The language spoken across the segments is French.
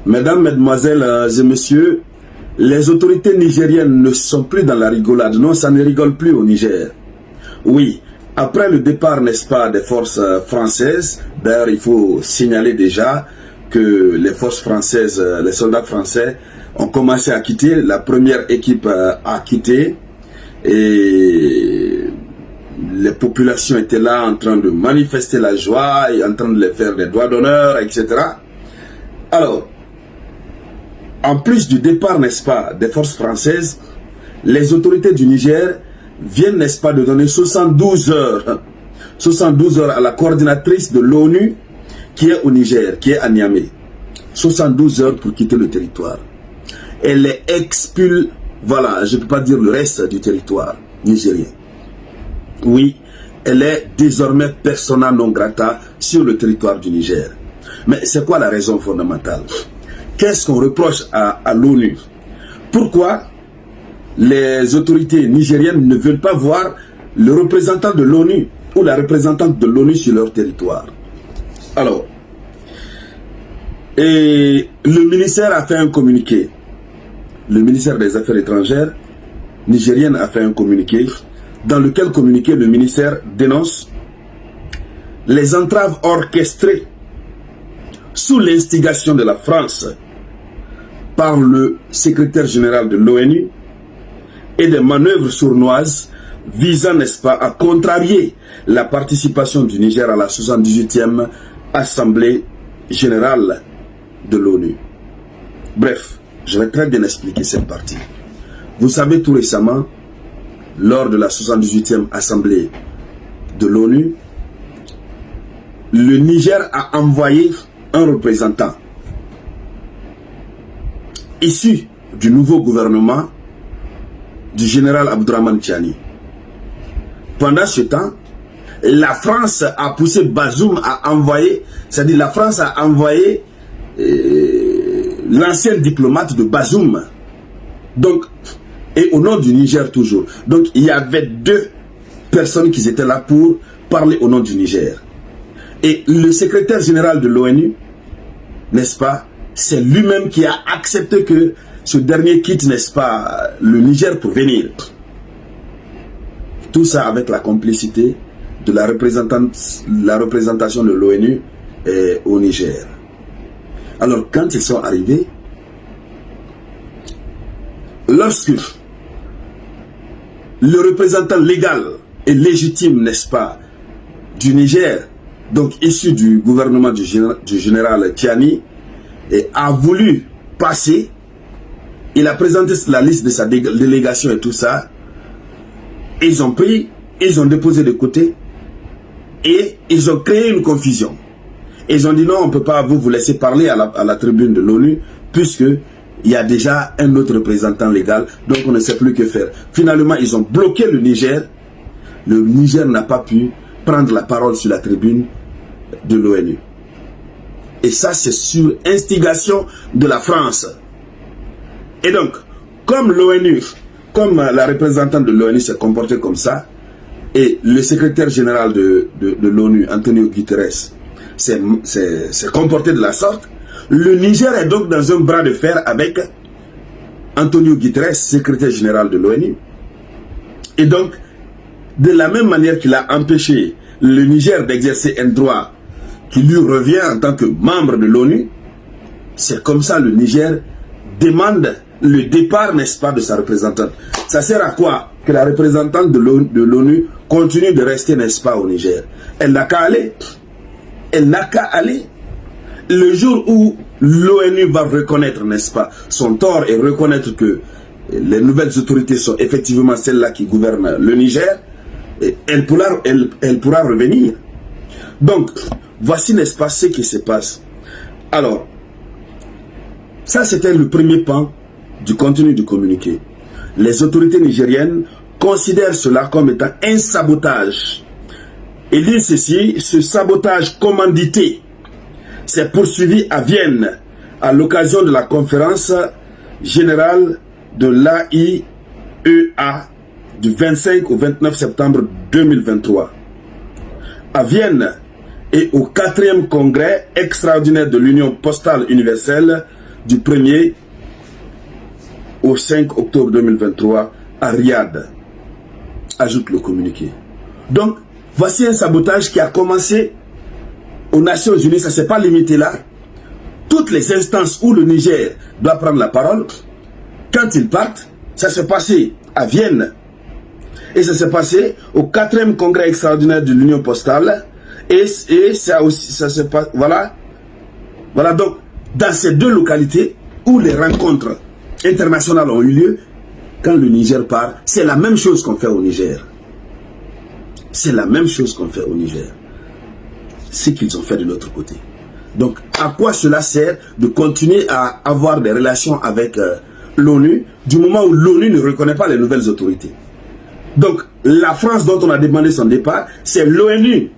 Mesdames, Mesdemoiselles et Messieurs, les autorités nigériennes ne sont plus dans la rigolade. Non, ça ne rigole plus au Niger. Oui, après le départ, n'est-ce pas, des forces françaises, d'ailleurs il faut signaler déjà que les forces françaises, les soldats français ont commencé à quitter, la première équipe a quitté et les populations étaient là en train de manifester la joie et en train de les faire des doigts d'honneur, etc. Alors, en plus du départ, n'est-ce pas, des forces françaises, les autorités du Niger viennent, n'est-ce pas, de donner 72 heures à la coordinatrice de l'ONU qui est au Niger, qui est à Niamey. 72 heures pour quitter le territoire. Elle les expulse, voilà, je ne peux pas dire le reste du territoire nigérien. Oui, elle est désormais persona non grata sur le territoire du Niger. Mais c'est quoi la raison fondamentale? Qu'est-ce qu'on reproche à l'ONU? Pourquoi les autorités nigériennes ne veulent pas voir le représentant de l'ONU ou la représentante de l'ONU sur leur territoire? Alors, et le ministère a fait un communiqué. Le ministère des Affaires étrangères nigérienne a fait un communiqué dans lequel communiqué le ministère dénonce les entraves orchestrées sous l'instigation de la France par le secrétaire général de l'ONU et des manœuvres sournoises visant, n'est-ce pas, à contrarier la participation du Niger à la 78e Assemblée générale de l'ONU. Bref, je vais très bien expliquer cette partie. Vous savez, tout récemment, lors de la 78e Assemblée de l'ONU, le Niger a envoyé un représentant issu du nouveau gouvernement du général Abdourahmane Tiani. Pendant ce temps, la France a poussé Bazoum à envoyer, c'est-à-dire la France a envoyé l'ancien diplomate de Bazoum. Donc, et au nom du Niger toujours. Donc, il y avait deux personnes qui étaient là pour parler au nom du Niger. Et le secrétaire général de l'ONU, n'est-ce pas, c'est lui-même qui a accepté que ce dernier quitte, n'est-ce pas, le Niger pour venir. Tout ça avec la complicité de la représentation de l'ONU au Niger. Alors, quand ils sont arrivés, lorsque le représentant légal et légitime, n'est-ce pas, du Niger, donc issu du gouvernement du général Tiani, a voulu passer, il a présenté la liste de sa délégation et tout ça, ils ont pris, ils ont déposé de côté et ils ont créé une confusion. Ils ont dit non, on ne peut pas vous laisser parler à la tribune de l'ONU puisque il y a déjà un autre représentant légal, donc on ne sait plus que faire. Finalement, ils ont bloqué le Niger. Le Niger n'a pas pu prendre la parole sur la tribune de l'ONU. Et ça, c'est sur instigation de la France. Et donc, comme l'ONU, comme la représentante de l'ONU s'est comportée comme ça, et le secrétaire général de l'ONU, Antonio Guterres, s'est comporté de la sorte, le Niger est donc dans un bras de fer avec Antonio Guterres, secrétaire général de l'ONU. Et donc, de la même manière qu'il a empêché le Niger d'exercer un droit qui lui revient en tant que membre de l'ONU, c'est comme ça le Niger demande le départ, n'est-ce pas, de sa représentante. Ça sert à quoi que la représentante de l'ONU continue de rester, n'est-ce pas, au Niger? Elle n'a qu'à aller. Elle n'a qu'à aller. Le jour où l'ONU va reconnaître, n'est-ce pas, son tort et reconnaître que les nouvelles autorités sont effectivement celles-là qui gouvernent le Niger, elle pourra revenir. Donc, voici, n'est-ce pas, ce qui se passe. Alors, ça c'était le premier pan du contenu du communiqué. Les autorités nigériennes considèrent cela comme étant un sabotage. Et disent ceci, ce sabotage commandité s'est poursuivi à Vienne à l'occasion de la conférence générale de l'AIEA du 25 au 29 septembre 2023. À Vienne et au 4e congrès extraordinaire de l'Union postale universelle du 1er au 5 octobre 2023 à Riyad, ajoute le communiqué. Donc, voici un sabotage qui a commencé aux Nations Unies. Ça ne s'est pas limité là. Toutes les instances où le Niger doit prendre la parole, quand ils partent, ça s'est passé à Vienne. Et ça s'est passé au 4e congrès extraordinaire de l'Union postale. Et ça aussi, ça se passe. Voilà. Voilà, donc, dans ces deux localités où les rencontres internationales ont eu lieu, quand le Niger part, c'est la même chose qu'on fait au Niger. C'est la même chose qu'on fait au Niger. Ce qu'ils ont fait de l'autre côté. Donc, à quoi cela sert de continuer à avoir des relations avec l'ONU du moment où l'ONU ne reconnaît pas les nouvelles autorités? Donc, la France dont on a demandé son départ, c'est l'ONU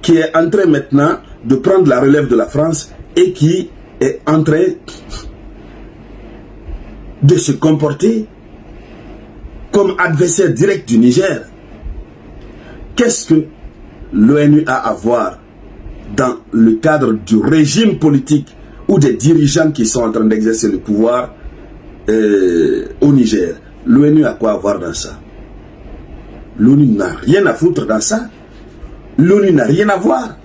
qui est en train maintenant de prendre la relève de la France et qui est en train de se comporter comme adversaire direct du Niger. Qu'est-ce que l'ONU a à voir dans le cadre du régime politique ou des dirigeants qui sont en train d'exercer le pouvoir au Niger? L'ONU a quoi à voir dans ça? L'ONU n'a rien à foutre dans ça. L'ONU n'a rien à voir.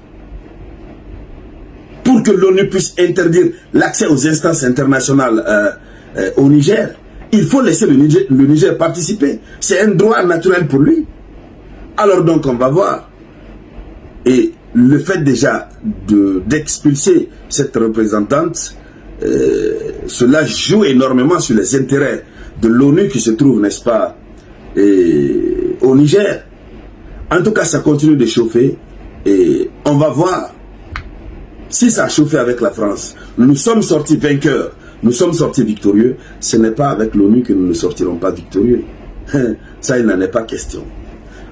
Pour que l'ONU puisse interdire l'accès aux instances internationales au Niger, il faut laisser le Niger participer. C'est un droit naturel pour lui. Alors donc on va voir. Et le fait déjà d'expulser cette représentante, cela joue énormément sur les intérêts de l'ONU qui se trouve, n'est-ce pas, au Niger. En tout cas, ça continue de chauffer et on va voir si ça a chauffé avec la France. Nous sommes sortis vainqueurs, nous sommes sortis victorieux. Ce n'est pas avec l'ONU que nous ne sortirons pas victorieux. Ça, il n'en est pas question.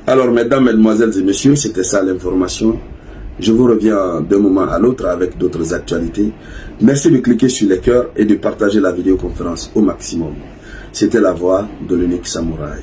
Alors, mesdames, mesdemoiselles et messieurs, c'était ça l'information. Je vous reviens d'un moment à l'autre avec d'autres actualités. Merci de cliquer sur les cœurs et de partager la vidéoconférence au maximum. C'était la voix de l'unique samouraï.